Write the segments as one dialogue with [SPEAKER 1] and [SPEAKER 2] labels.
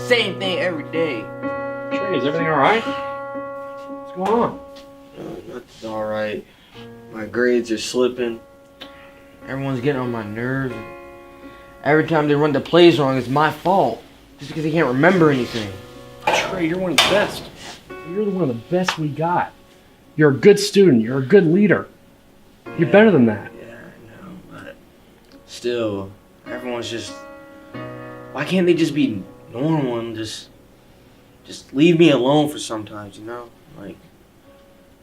[SPEAKER 1] same thing every day.
[SPEAKER 2] Trey, is everything all right? What's going on?
[SPEAKER 1] Nothing's all right. My grades are slipping. Everyone's getting on my nerves. Every time they run the plays wrong, it's my fault. Just because they can't remember anything.
[SPEAKER 2] Trey, you're one of the best. You're one of the best we got. You're a good student. You're a good leader. You're better than that.
[SPEAKER 1] Yeah, I know, but still, everyone's just... Why can't they just be normal and just leave me alone for sometimes, you know? Like,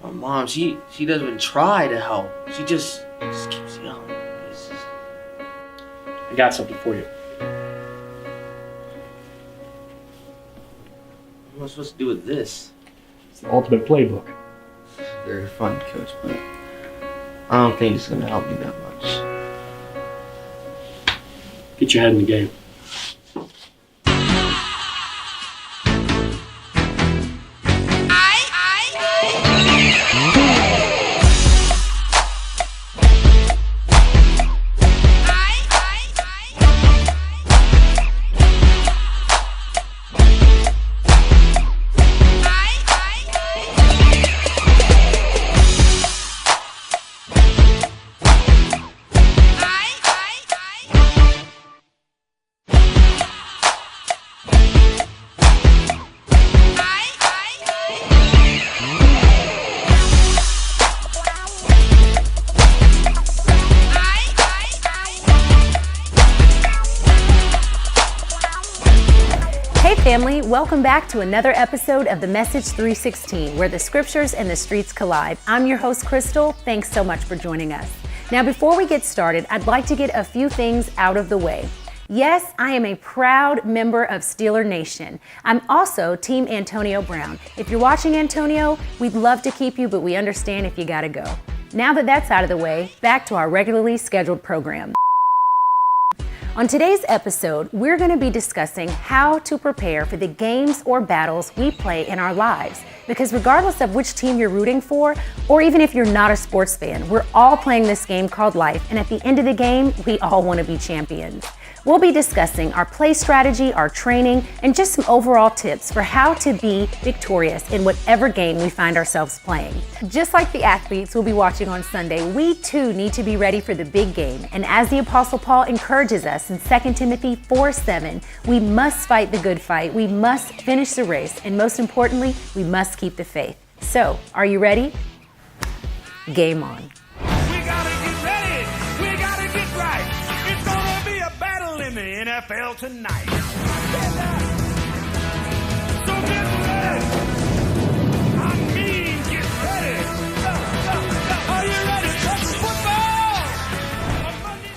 [SPEAKER 1] my mom, she doesn't even try to help. She just keeps yelling. It's just...
[SPEAKER 2] I got something for you.
[SPEAKER 1] What am I supposed to do with this?
[SPEAKER 2] It's the ultimate playbook.
[SPEAKER 1] Very fun, Coach, but I don't think it's going to help me that much.
[SPEAKER 2] Get your head in the game.
[SPEAKER 3] Family, welcome back to another episode of the Message 316, where the scriptures and the streets collide. I'm your host, Crystal. Thanks so much for joining us. Now, before we get started, I'd like to get a few things out of the way. Yes, I am a proud member of Steeler Nation. I'm also Team Antonio Brown. If you're watching, Antonio, we'd love to keep you, but we understand if you gotta go. Now that that's out of the way, back to our regularly scheduled program. On today's episode, we're going to be discussing how to prepare for the games or battles we play in our lives. Because regardless of which team you're rooting for, or even if you're not a sports fan, we're all playing this game called life, and at the end of the game, we all want to be champions. We'll be discussing our play strategy, our training, and just some overall tips for how to be victorious in whatever game we find ourselves playing. Just like the athletes we'll be watching on Sunday, we too need to be ready for the big game. And as the Apostle Paul encourages us in 2 Timothy 4:7, we must fight the good fight, we must finish the race, and most importantly, we must keep the faith. So, are you ready? Game on.
[SPEAKER 4] We gotta get ready. We gotta get right. It's gonna be a battle in the NFL tonight. So get ready. I mean, get ready. Are you ready to touch football?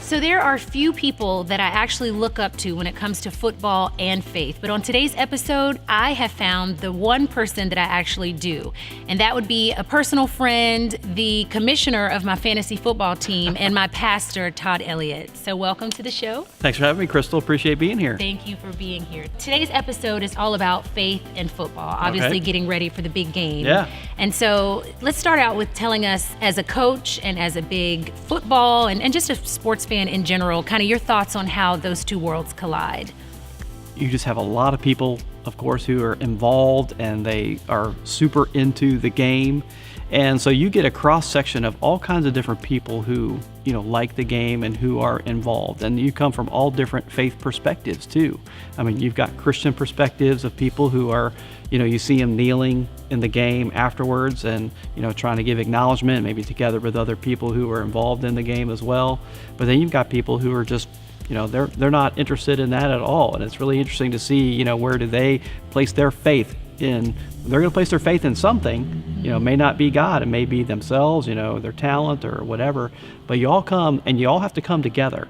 [SPEAKER 3] So there are few people that I actually look up to when it comes to football and faith. But on today's episode, I have found the one person that I actually do. And that would be a personal friend, the commissioner of my fantasy football team, and my pastor, Todd Elliott. So welcome to the show.
[SPEAKER 5] Thanks for having me, Crystal. Appreciate being here.
[SPEAKER 3] Thank you for being here. Today's episode is all about faith and football, obviously getting ready for the big game.
[SPEAKER 5] Yeah.
[SPEAKER 3] And so let's start out with telling us, as a coach and as a big football and just a sports fan in general, kind of your thoughts on how those two worlds collide.
[SPEAKER 5] You just have a lot of people, of course, who are involved and they are super into the game. And so you get a cross section of all kinds of different people who, like the game and who are involved. And you come from all different faith perspectives too. I mean, you've got Christian perspectives of people who are, you see them kneeling in the game afterwards and, trying to give acknowledgement, maybe together with other people who are involved in the game as well. But then you've got people who are just, they're not interested in that at all. And it's really interesting to see, where do they place their faith in. They're going to place their faith in something, may not be God, it may be themselves, their talent or whatever, but you all come and you all have to come together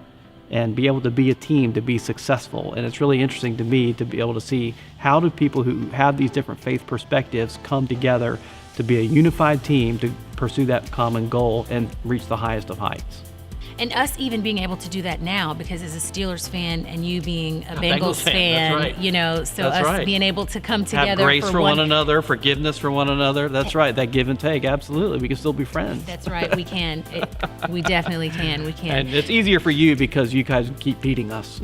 [SPEAKER 5] and be able to be a team to be successful. And it's really interesting to me to be able to see how do people who have these different faith perspectives come together to be a unified team to pursue that common goal and reach the highest of heights.
[SPEAKER 3] And us even being able to do that now, because as a Steelers fan and you being a Bengals
[SPEAKER 5] Bengals fan,
[SPEAKER 3] fan,
[SPEAKER 5] that's right.
[SPEAKER 3] you know, so
[SPEAKER 5] That's
[SPEAKER 3] us
[SPEAKER 5] right.
[SPEAKER 3] being able to come together
[SPEAKER 5] Have grace for one another, forgiveness for one another. That's right. That give and take. Absolutely. We can still be friends.
[SPEAKER 3] That's right. We can. We definitely can. We can.
[SPEAKER 5] And it's easier for you because you guys keep beating us.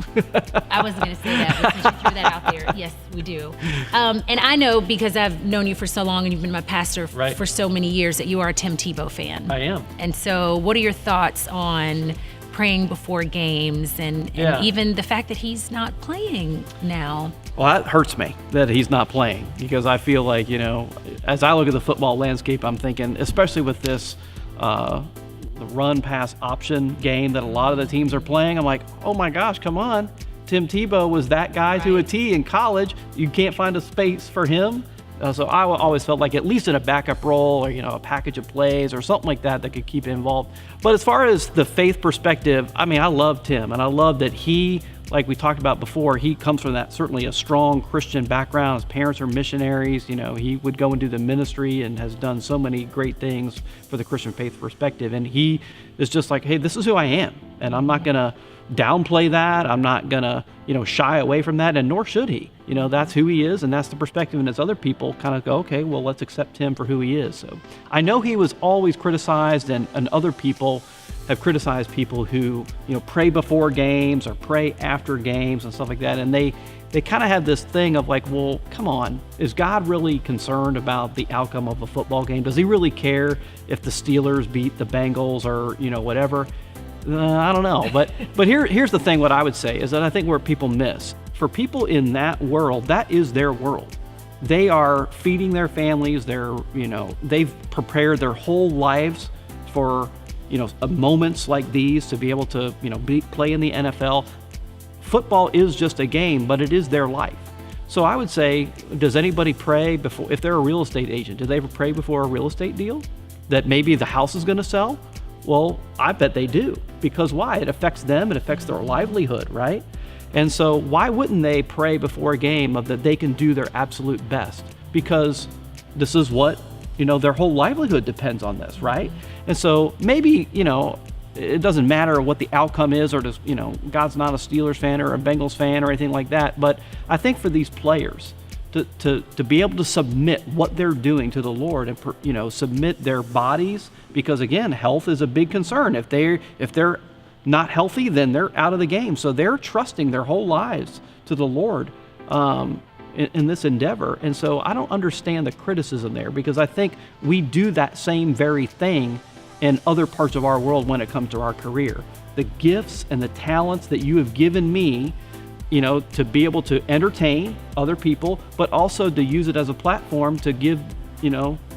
[SPEAKER 3] I wasn't going to say that, but since you threw that out there, yes, we do. And I know, because I've known you for so long and you've been my pastor
[SPEAKER 5] Right.
[SPEAKER 3] for so many years, that you are a Tim Tebow fan.
[SPEAKER 5] I am.
[SPEAKER 3] And so, what are your thoughts on praying before games and
[SPEAKER 5] Yeah.
[SPEAKER 3] even the fact that he's not playing now?
[SPEAKER 5] Well, that hurts me that he's not playing, because I feel like, as I look at the football landscape, I'm thinking, especially with this the run pass option game that a lot of the teams are playing, I'm like, oh my gosh, come on. Tim Tebow was that guy to a
[SPEAKER 3] Right.
[SPEAKER 5] T in college. You can't find a space for him. So I always felt like at least in a backup role, or a package of plays or something like that could keep it involved. But as far as the faith perspective, I mean, I love Tim, and I love that he, like we talked about before, he comes from that certainly a strong Christian background. His parents are missionaries. He would go and do the ministry and has done so many great things for the Christian faith perspective. And he is just like, hey, this is who I am, and I'm not gonna downplay that. I'm not gonna, shy away from that, and nor should he. That's who he is, and that's the perspective. And as other people kind of go, okay, well, let's accept him for who he is. So I know he was always criticized, and other people have criticized people who, pray before games or pray after games and stuff like that. And they kind of have this thing of like, well, come on, is God really concerned about the outcome of a football game? Does he really care if the Steelers beat the Bengals or, whatever? I don't know. But here's the thing. What I would say is that I think where people miss, for people in that world, that is their world. They are feeding their families. They've prepared their whole lives for, moments like these to be able to, play in the NFL. Football is just a game, but it is their life. So I would say, does anybody pray before, if they're a real estate agent, do they ever pray before a real estate deal that maybe the house is going to sell? Well, I bet they do. Because why? It affects them. It affects their livelihood, right? And so why wouldn't they pray before a game of that they can do their absolute best? Because this is what, their whole livelihood depends on this, right? And so maybe, it doesn't matter what the outcome is, or does, God's not a Steelers fan or a Bengals fan or anything like that. But I think for these players to be able to submit what they're doing to the Lord and, submit their bodies, because again, health is a big concern. If they're not healthy, then they're out of the game. So they're trusting their whole lives to the Lord in this endeavor. And so I don't understand the criticism there, because I think we do that same very thing in other parts of our world when it comes to our career. The gifts and the talents that you have given me, to be able to entertain other people, but also to use it as a platform to give,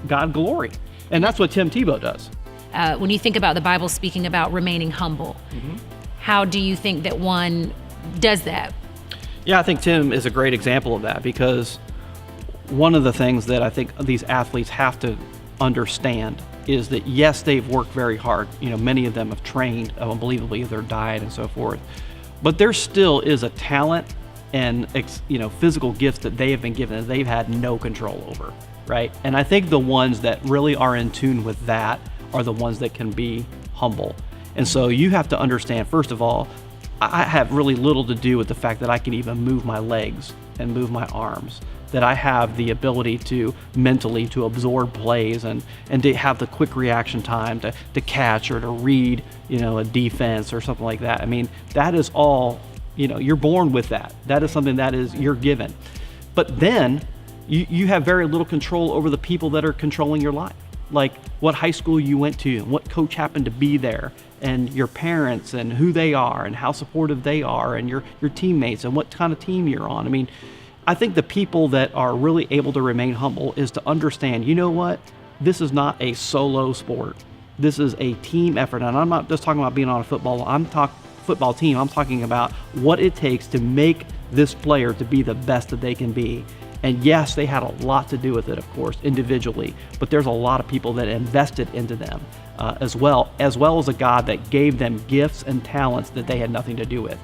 [SPEAKER 5] God glory. And that's what Tim Tebow does.
[SPEAKER 3] When you think about the Bible speaking about remaining humble, how do you think that one does that?
[SPEAKER 5] Yeah, I think Tim is a great example of that, because one of the things that I think these athletes have to understand is that, yes, they've worked very hard. Many of them have trained unbelievably, their diet and so forth. But there still is a talent and, physical gifts that they have been given that they've had no control over, right? And I think the ones that really are in tune with that are the ones that can be humble. And so you have to understand, first of all, I have really little to do with the fact that I can even move my legs and move my arms, that I have the ability to mentally to absorb plays and to have the quick reaction time to catch or to read, a defense or something like that. I mean, that is all, you're born with that. That is something that is you're given. But then you have very little control over the people that are controlling your life. Like what high school you went to, and what coach happened to be there, and your parents and who they are and how supportive they are, and your teammates and what kind of team you're on. I mean, I think the people that are really able to remain humble is to understand, you know what? This is not a solo sport. This is a team effort. And I'm not just talking about being on a football team. I'm talking about what it takes to make this player to be the best that they can be. And yes, they had a lot to do with it, of course, individually, but there's a lot of people that invested into them as well as a God that gave them gifts and talents that they had nothing to do with.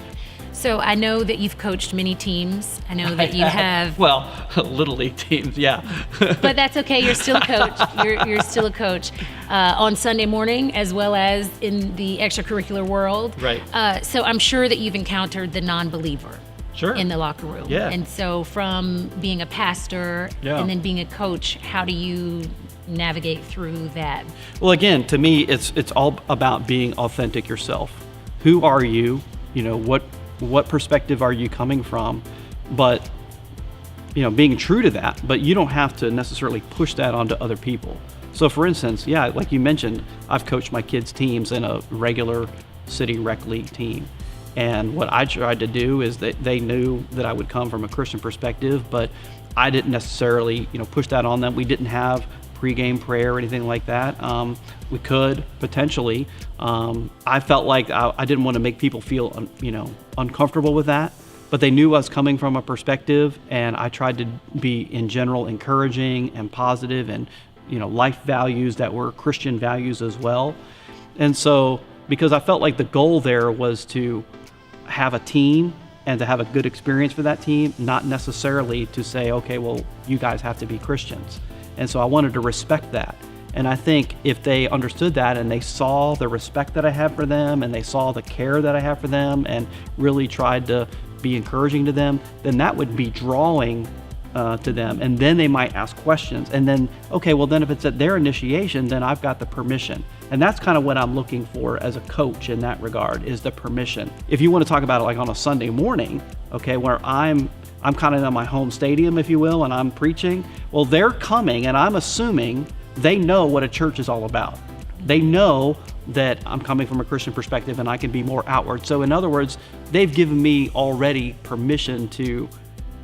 [SPEAKER 3] So I know that you've coached many teams. I know that you have,
[SPEAKER 5] Well, little league teams, yeah.
[SPEAKER 3] but that's okay. You're still a coach. You're still a coach on Sunday morning as well as in the extracurricular world.
[SPEAKER 5] Right.
[SPEAKER 3] So I'm sure that you've encountered the non-believer.
[SPEAKER 5] Sure.
[SPEAKER 3] In the locker room.
[SPEAKER 5] Yeah.
[SPEAKER 3] And so from being a pastor
[SPEAKER 5] Yeah.
[SPEAKER 3] and then being a coach, how do you navigate through that?
[SPEAKER 5] Well, again, to me, it's all about being authentic yourself. Who are you? You know, what perspective are you coming from? But, you know, being true to that, but you don't have to necessarily push that onto other people. So for instance, yeah, like you mentioned, I've coached my kids' teams in a regular city rec league team. And what I tried to do is that they knew that I would come from a Christian perspective, but I didn't necessarily, you know, push that on them. We didn't have pregame prayer or anything like that. We could potentially. I felt like I didn't want to make people feel, you know, uncomfortable with that, but they knew I was coming from a perspective, and I tried to be in general encouraging and positive, and, you know, life values that were Christian values as well. And so, because I felt like the goal there was to have a team and to have a good experience for that team, not necessarily to say, okay, well, you guys have to be Christians. And so I wanted to respect that. And I think if they understood that and they saw the respect that I have for them and they saw the care that I have for them and really tried to be encouraging to them, then that would be drawing to them. And then they might ask questions. And then, okay, well, then if it's at their initiation, then I've got the permission. And that's kind of what I'm looking for as a coach in that regard, is the permission. If you want to talk about it like on a Sunday morning, okay, where I'm kind of in my home stadium, if you will, and I'm preaching, well, they're coming, and I'm assuming they know what a church is all about. They know that I'm coming from a Christian perspective and I can be more outward. So in other words, they've given me already permission to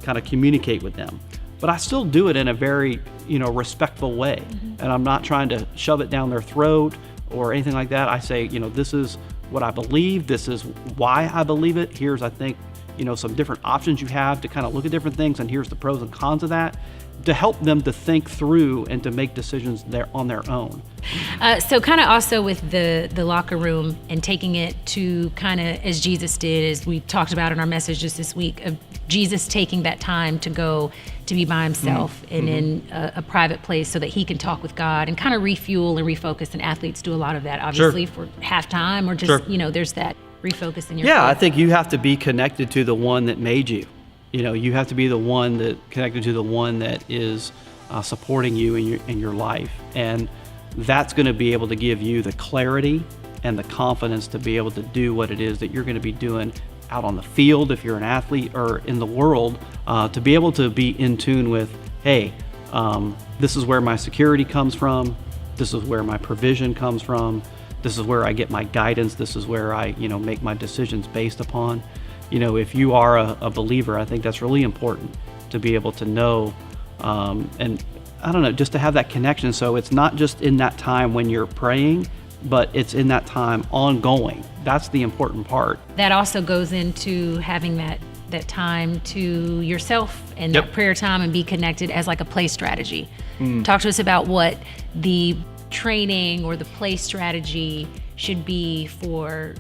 [SPEAKER 5] kind of communicate with them. But I still do it in a very, you know, respectful way. And I'm not trying to shove it down their throat or anything like that. I say, you know, this is what I believe. This is why I believe it. Here's, I think, you know, some different options you have to kind of look at different things, and here's the pros and cons of that, to help them to think through and to make decisions there on their own.
[SPEAKER 3] So kind of also with the locker room and taking it to kind of as Jesus did, as we talked about in our message just this week, of Jesus taking that time to go to be by himself and in a private place so that he can talk with God and kind of refuel and refocus. And athletes do a lot of that, obviously, for halftime or just, you know, there's that refocus in your
[SPEAKER 5] Yeah,
[SPEAKER 3] faith.
[SPEAKER 5] I think you have to be connected to the one that made you. You know, you have to be the one that connected to the one that is supporting you in your life. And that's going to be able to give you the clarity and the confidence to be able to do what it is that you're going to be doing out on the field if you're an athlete, or in the world, to be able to be in tune with, hey, this is where my security comes from. This is where my provision comes from. This is where I get my guidance. This is where I, you know, make my decisions based upon. You know, if you are a believer, I think that's really important to be able to know, and I don't know, just to have that connection. So it's not just in that time when you're praying, but it's in that time ongoing. That's the important part.
[SPEAKER 3] That also goes into having that time to yourself and that prayer time and be connected as like a play strategy. Talk to us about what the training or the play strategy should be for.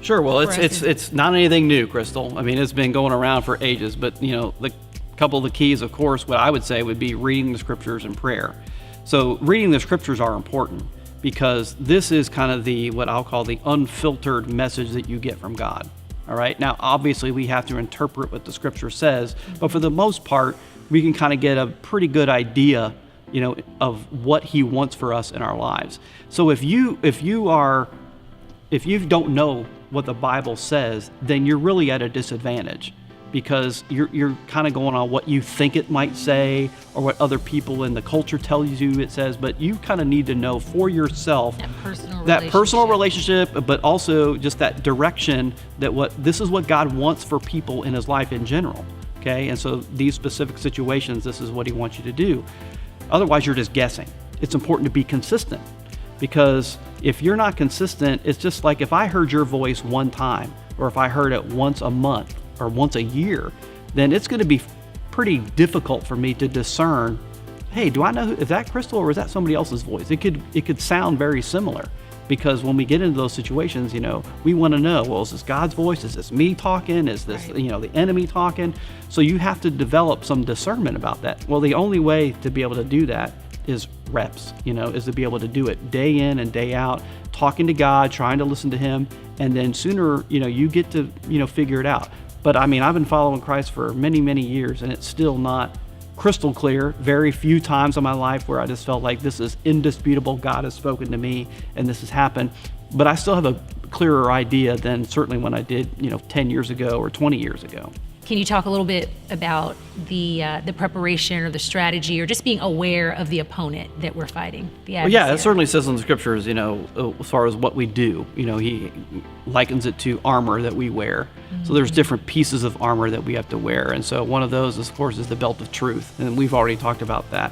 [SPEAKER 5] Sure. Well, it's not anything new, Crystal. I mean, it's been going around for ages, but you know, the couple of the keys, of course, what I would say would be reading the scriptures and prayer. So reading the scriptures are important because this is kind of the, what I'll call the unfiltered message that you get from God. All right. Now, obviously we have to interpret what the scripture says, but for the most part, we can kind of get a pretty good idea, you know, of what he wants for us in our lives. So if you don't know what the Bible says, then you're really at a disadvantage because you're kind of going on what you think it might say or what other people in the culture tell you it says, but you kind of need to know for yourself that personal relationship, but also just that direction that this is what God wants for people in his life in general. Okay. And so these specific situations, this is what he wants you to do. Otherwise you're just guessing. It's important to be consistent. Because if you're not consistent, it's just like if I heard your voice one time, or if I heard it once a month or once a year, then it's going to be pretty difficult for me to discern, hey, do I know, is that Crystal or is that somebody else's voice? It could sound very similar. because when we get into those situations, we want to know, well, is this God's voice? Is this me talking? Is this, the enemy talking? So you have to develop some discernment about that. Well, the only way to be able to do that is reps, is to be able to do it day in and day out, talking to God, trying to listen to him. And then sooner, you get to, figure it out. But I mean, I've been following Christ for many, many years, and it's still not crystal clear. Very few times in my life where I just felt like this is indisputable. God has spoken to me and this has happened. But I still have a clearer idea than certainly when I did, 10 years ago or 20 years ago.
[SPEAKER 3] Can you talk a little bit about the preparation or the strategy or just being aware of the opponent that we're fighting?
[SPEAKER 5] Well, yeah, it certainly says in the scriptures, as far as what we do, he likens it to armor that we wear. Mm-hmm. So there's different pieces of armor that we have to wear. And so one of those, of course, is the belt of truth. And we've already talked about that.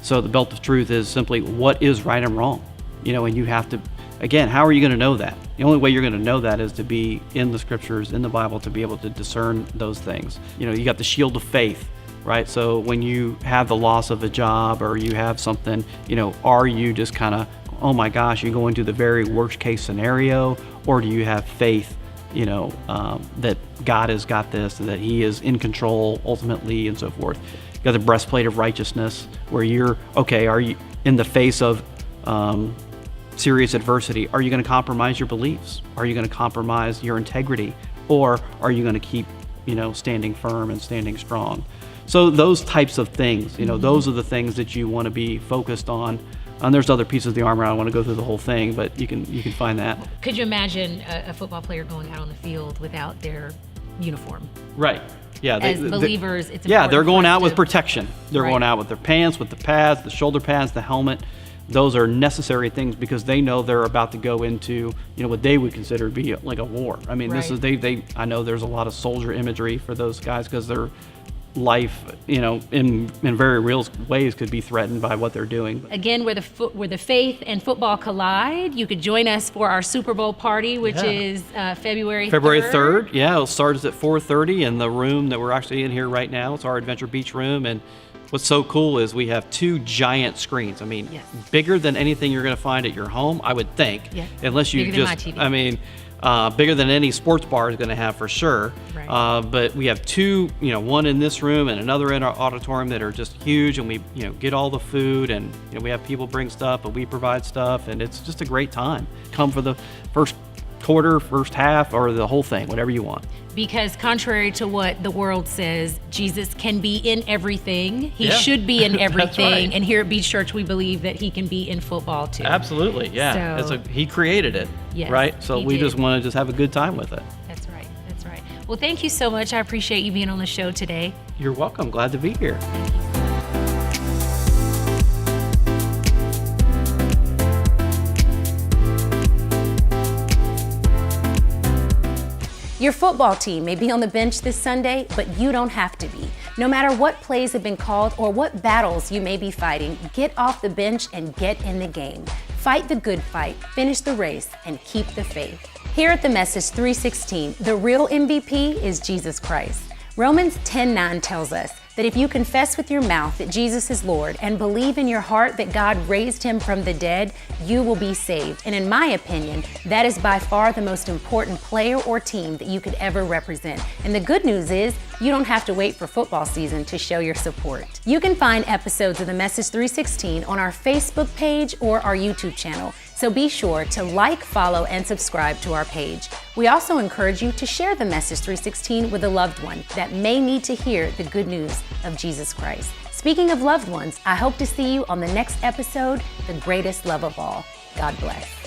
[SPEAKER 5] So the belt of truth is simply what is right and wrong, and you have to, again, how are you going to know that? The only way you're going to know that is to be in the scriptures, in the Bible, to be able to discern those things. You got the shield of faith, right? So when you have the loss of a job or you have something, are you just kind of, oh my gosh, you go into the very worst case scenario, or do you have faith, that God has got this, and that he is in control ultimately, and so forth. You got the breastplate of righteousness, where you're, okay, are you in the face of, serious adversity, are you going to compromise your beliefs? Are you going to compromise your integrity? Or are you going to keep, standing firm and standing strong? So those types of things, those are the things that you want to be focused on. And there's other pieces of the armor. I don't want to go through the whole thing, but you can find that.
[SPEAKER 3] Could you imagine a football player going out on the field without their uniform?
[SPEAKER 5] Right. Yeah.
[SPEAKER 3] As believers, it's important.
[SPEAKER 5] Yeah, they're going out with protection. They're
[SPEAKER 3] Right.
[SPEAKER 5] going out with their pants, with the pads, the shoulder pads, the helmet. Those are necessary things because they know they're about to go into, what they would consider to be like a war. I mean, this is, I know there's a lot of soldier imagery for those guys because their life, in very real ways could be threatened by what they're doing.
[SPEAKER 3] Again, where the faith and football collide, you could join us for our Super Bowl party, which is February
[SPEAKER 5] 3rd. Yeah, it starts at 4:30 in the room that we're actually in here right now. It's our Adventure Beach room. And what's so cool is we have 2 giant screens. I mean, bigger than anything you're going to find at your home, I would think.
[SPEAKER 3] Yeah.
[SPEAKER 5] Unless you
[SPEAKER 3] Bigger than
[SPEAKER 5] just,
[SPEAKER 3] my TV.
[SPEAKER 5] Bigger than any sports bar is going to have for sure.
[SPEAKER 3] Right.
[SPEAKER 5] But we have 2, one in this room and another in our auditorium that are just huge, and we, get all the food, and we have people bring stuff, and we provide stuff, and it's just a great time. Come for the first quarter, first half, or the whole thing, whatever you want.
[SPEAKER 3] Because contrary to what the world says, Jesus can be in everything. He should be in everything.
[SPEAKER 5] Right.
[SPEAKER 3] And here at Beach Church, we believe that he can be in football too.
[SPEAKER 5] Absolutely, yeah.
[SPEAKER 3] So,
[SPEAKER 5] he created it,
[SPEAKER 3] yes,
[SPEAKER 5] right? So
[SPEAKER 3] he
[SPEAKER 5] we
[SPEAKER 3] did.
[SPEAKER 5] just want to just have a good time with it.
[SPEAKER 3] That's right. That's right. Well, thank you so much. I appreciate you being on the show today.
[SPEAKER 5] You're welcome. Glad to be here.
[SPEAKER 3] Your football team may be on the bench this Sunday, but you don't have to be. No matter what plays have been called or what battles you may be fighting, get off the bench and get in the game. Fight the good fight, finish the race, and keep the faith. Here at the Message 316, the real MVP is Jesus Christ. Romans 10:9 tells us that if you confess with your mouth that Jesus is Lord and believe in your heart that God raised him from the dead, you will be saved. And in my opinion, that is by far the most important player or team that you could ever represent. And the good news is, you don't have to wait for football season to show your support. You can find episodes of the Message 316 on our Facebook page or our YouTube channel. So be sure to like, follow, and subscribe to our page. We also encourage you to share the Message 316 with a loved one that may need to hear the good news of Jesus Christ. Speaking of loved ones, I hope to see you on the next episode, The Greatest Love of All. God bless.